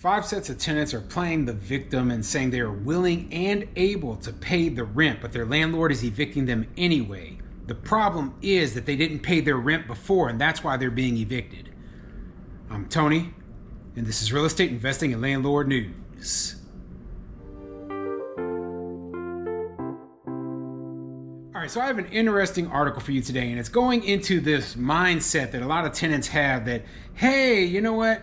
5 sets of tenants are playing the victim and saying they are willing and able to pay the rent, but their landlord is evicting them anyway. The problem is that they didn't pay their rent before, and that's why they're being evicted. I'm Tony, and this is Real Estate Investing and Landlord News. All right, so I have an interesting article for you today, and it's going into this mindset that a lot of tenants have that, hey, you know what?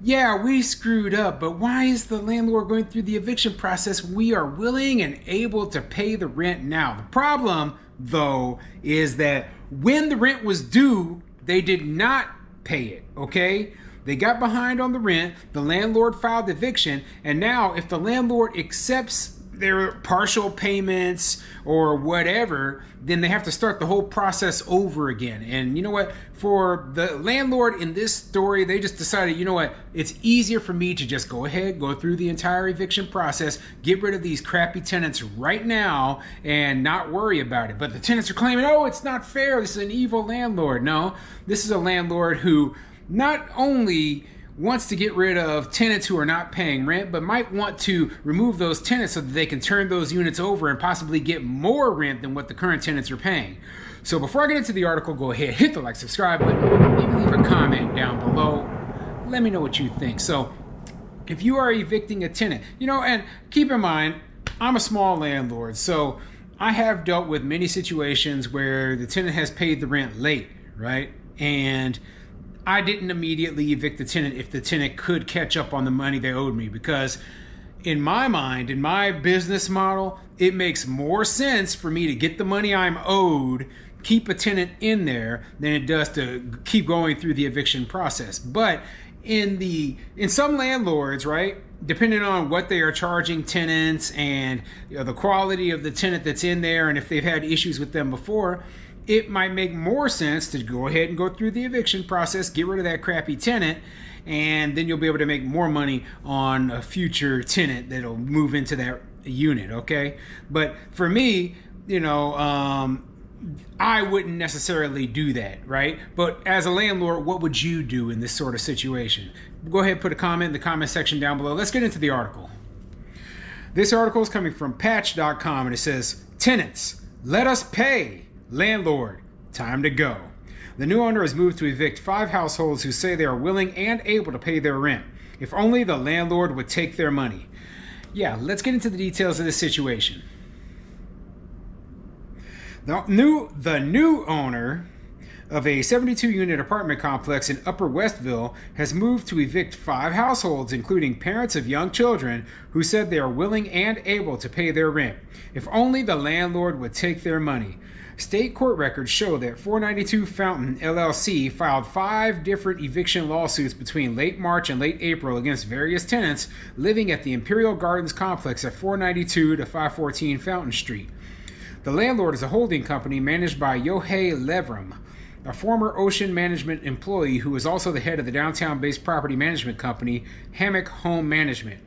Yeah, we screwed up, but why is the landlord going through the eviction process? We are willing and able to pay the rent now. The problem, though, is that when the rent was due, they did not pay it, okay? They got behind on the rent, the landlord filed eviction, and now if the landlord accepts their partial payments or whatever, then they have to start the whole process over again. And you know what? For the landlord in this story, they just decided, you know what? It's easier for me to just go ahead, go through the entire eviction process, get rid of these crappy tenants right now and not worry about it. But the tenants are claiming, oh, it's not fair. This is an evil landlord. No, this is a landlord who not only wants to get rid of tenants who are not paying rent, but might want to remove those tenants so that they can turn those units over and possibly get more rent than what the current tenants are paying. So before I get into the article, go ahead, hit the like, subscribe button, maybe leave a comment down below. Let me know what you think. So if you are evicting a tenant, you know, and keep in mind, I'm a small landlord, so I have dealt with many situations where the tenant has paid the rent late, right? And I didn't immediately evict the tenant if the tenant could catch up on the money they owed me, because in my mind, in my business model, it makes more sense for me to get the money I'm owed, keep a tenant in there, than it does to keep going through the eviction process. But in some landlords, right, depending on what they are charging tenants and the quality of the tenant that's in there and if they've had issues with them before, it might make more sense to go ahead and go through the eviction process, get rid of that crappy tenant, and then you'll be able to make more money on a future tenant that'll move into that unit, okay? But for me, you know, I wouldn't necessarily do that, right? But as a landlord, what would you do in this sort of situation? Go ahead and put a comment in the comment section down below. Let's get into the article. This article is coming from patch.com, and it says, "Tenants, let us pay. Landlord, time to go." The new owner has moved to evict 5 households who say they are willing and able to pay their rent. If only the landlord would take their money. Yeah, let's get into the details of this situation. The new owner of a 72-unit apartment complex in Upper Westville has moved to evict 5 households, including parents of young children, who said they are willing and able to pay their rent. If only the landlord would take their money. State court records show that 492 Fountain LLC filed 5 different eviction lawsuits between late March and late April against various tenants living at the Imperial Gardens complex at 492 to 514 Fountain Street. The landlord is a holding company managed by Yohei Levram, a former Ocean Management employee who is also the head of the downtown-based property management company, Hammock Home Management.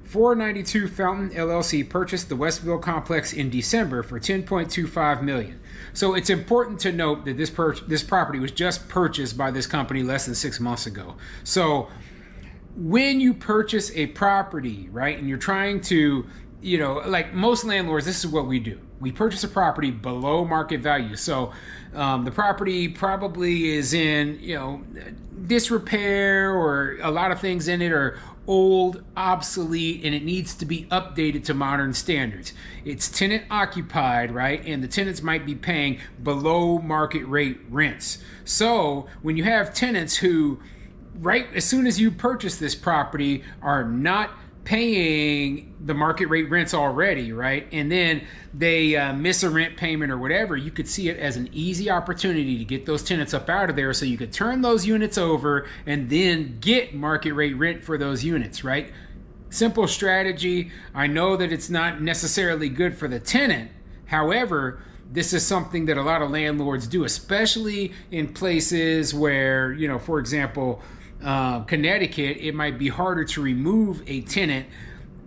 492 Fountain LLC purchased the Westville complex in December for $10.25 million. So it's important to note that this property was just purchased by this company less than 6 months ago. So when you purchase a property, right, and you're trying to, you know, like most landlords, this is what we do. We purchase a property below market value. So the property probably is in, you know, disrepair, or a lot of things in it are old, obsolete, and it needs to be updated to modern standards. It's tenant occupied, right? And the tenants might be paying below market rate rents. So when you have tenants who, right as soon as you purchase this property, are not paying the market rate rents already, right? And then they miss a rent payment or whatever, you could see it as an easy opportunity to get those tenants up out of there so you could turn those units over and then get market rate rent for those units, right? Simple strategy. I know that it's not necessarily good for the tenant. However, this is something that a lot of landlords do, especially in places where, you know, for example, Connecticut, it might be harder to remove a tenant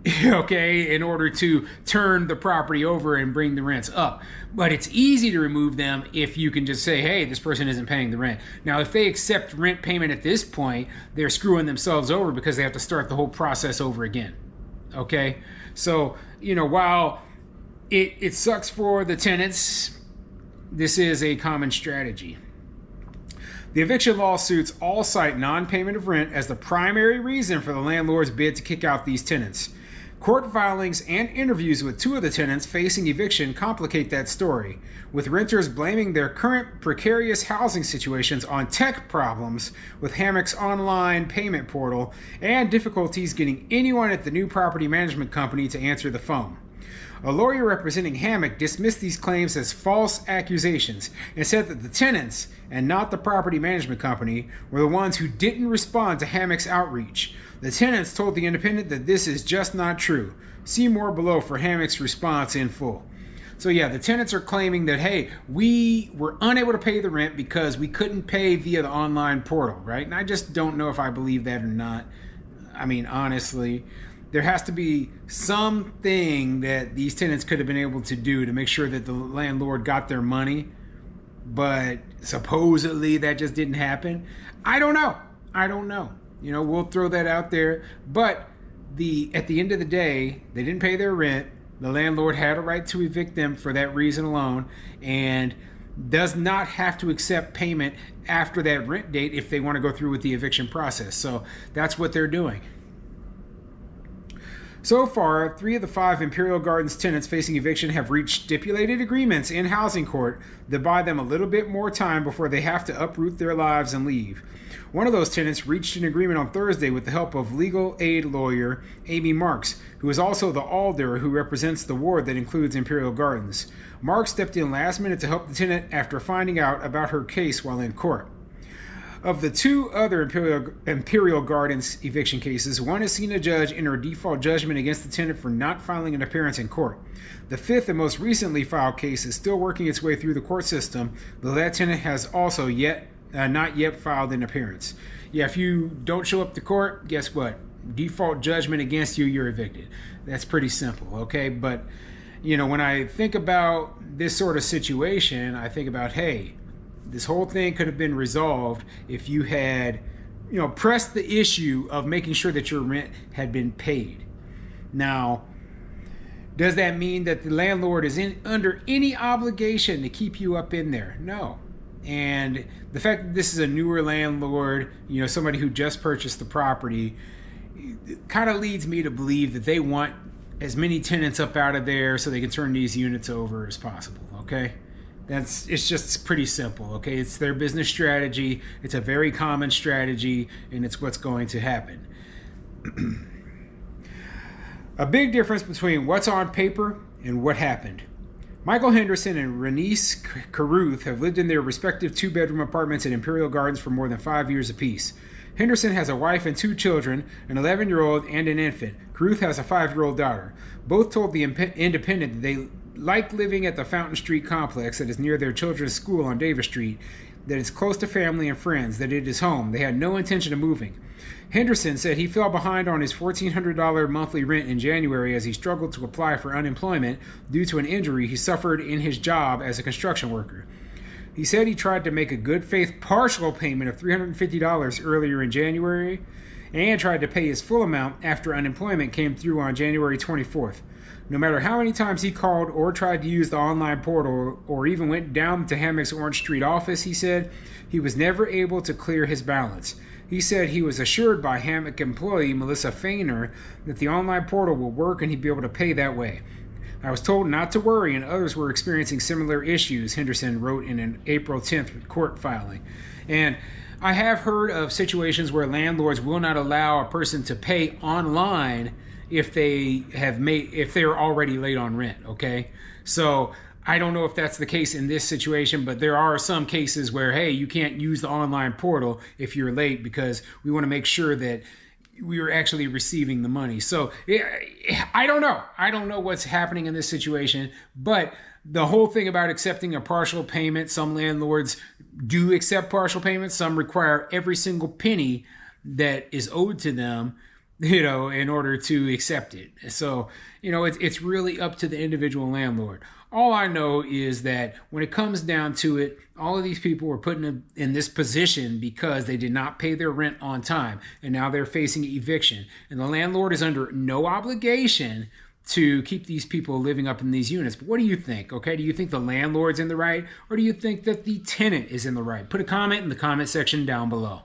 okay, in order to turn the property over and bring the rents up. But it's easy to remove them if you can just say, hey, this person isn't paying the rent. Now, if they accept rent payment at this point, they're screwing themselves over because they have to start the whole process over again. Okay? So, while it sucks for the tenants, this is a common strategy. The eviction lawsuits all cite non-payment of rent as the primary reason for the landlord's bid to kick out these tenants. Court filings and interviews with two of the tenants facing eviction complicate that story, with renters blaming their current precarious housing situations on tech problems with Hammock's online payment portal and difficulties getting anyone at the new property management company to answer the phone. A lawyer representing Hammock dismissed these claims as false accusations and said that the tenants, and not the property management company, were the ones who didn't respond to Hammock's outreach. The tenants told The Independent that this is just not true. See more below for Hammock's response in full. So yeah, the tenants are claiming that, hey, we were unable to pay the rent because we couldn't pay via the online portal, right? And I just don't know if I believe that or not. I mean, honestly, there has to be something that these tenants could have been able to do to make sure that the landlord got their money. But supposedly that just didn't happen. I don't know. We'll throw that out there. But at the end of the day, they didn't pay their rent. The landlord had a right to evict them for that reason alone, and does not have to accept payment after that rent date if they want to go through with the eviction process. So that's what they're doing. So far, 3 of the 5 Imperial Gardens tenants facing eviction have reached stipulated agreements in housing court that buy them a little bit more time before they have to uproot their lives and leave. One of those tenants reached an agreement on Thursday with the help of legal aid lawyer Amy Marks, who is also the alder who represents the ward that includes Imperial Gardens. Marks stepped in last minute to help the tenant after finding out about her case while in court. Of the 2 other Imperial Gardens eviction cases, one has seen a judge enter a default judgment against the tenant for not filing an appearance in court. The 5th and most recently filed case is still working its way through the court system, though that tenant has also not yet filed an appearance. Yeah, if you don't show up to court, guess what? Default judgment against you, you're evicted. That's pretty simple, okay? But, when I think about this sort of situation, I think about, hey, this whole thing could have been resolved if you had, pressed the issue of making sure that your rent had been paid. Now, does that mean that the landlord is under any obligation to keep you up in there? No. And the fact that this is a newer landlord, somebody who just purchased the property, kind of leads me to believe that they want as many tenants up out of there so they can turn these units over as possible, okay? It's just pretty simple, okay? It's their business strategy. It's a very common strategy, and it's what's going to happen. A big difference between what's on paper and what happened. Michael Henderson and Renice Caruth have lived in their respective 2-bedroom apartments at Imperial Gardens for more than 5 years apiece. Henderson has a wife and 2 children, an 11-year-old and an infant. Caruth has a 5-year-old daughter. Both told The Independent that they like living at the Fountain Street complex that is near their children's school on Davis Street, that it's close to family and friends, that it is home. They had no intention of moving. Henderson said he fell behind on his $1,400 monthly rent in January as he struggled to apply for unemployment due to an injury he suffered in his job as a construction worker. He said he tried to make a good faith partial payment of $350 earlier in January and tried to pay his full amount after unemployment came through on January 24th. No matter how many times he called or tried to use the online portal or even went down to Hammock's Orange Street office, he said, he was never able to clear his balance. He said he was assured by Hammock employee Melissa Fainer that the online portal will work and he'd be able to pay that way. I was told not to worry, and others were experiencing similar issues, Henderson wrote in an April 10th court filing. And I have heard of situations where landlords will not allow a person to pay online if they're already late on rent, okay? So I don't know if that's the case in this situation, but there are some cases where, hey, you can't use the online portal if you're late because we want to make sure that we are actually receiving the money. So I don't know. I don't know what's happening in this situation, but the whole thing about accepting a partial payment, some landlords do accept partial payments. Some require every single penny that is owed to them in order to accept it. So, it's really up to the individual landlord. All I know is that when it comes down to it, all of these people were put in this position because they did not pay their rent on time, and now they're facing eviction. And the landlord is under no obligation to keep these people living up in these units. But what do you think? Okay, do you think the landlord's in the right, or do you think that the tenant is in the right? Put a comment in the comment section down below.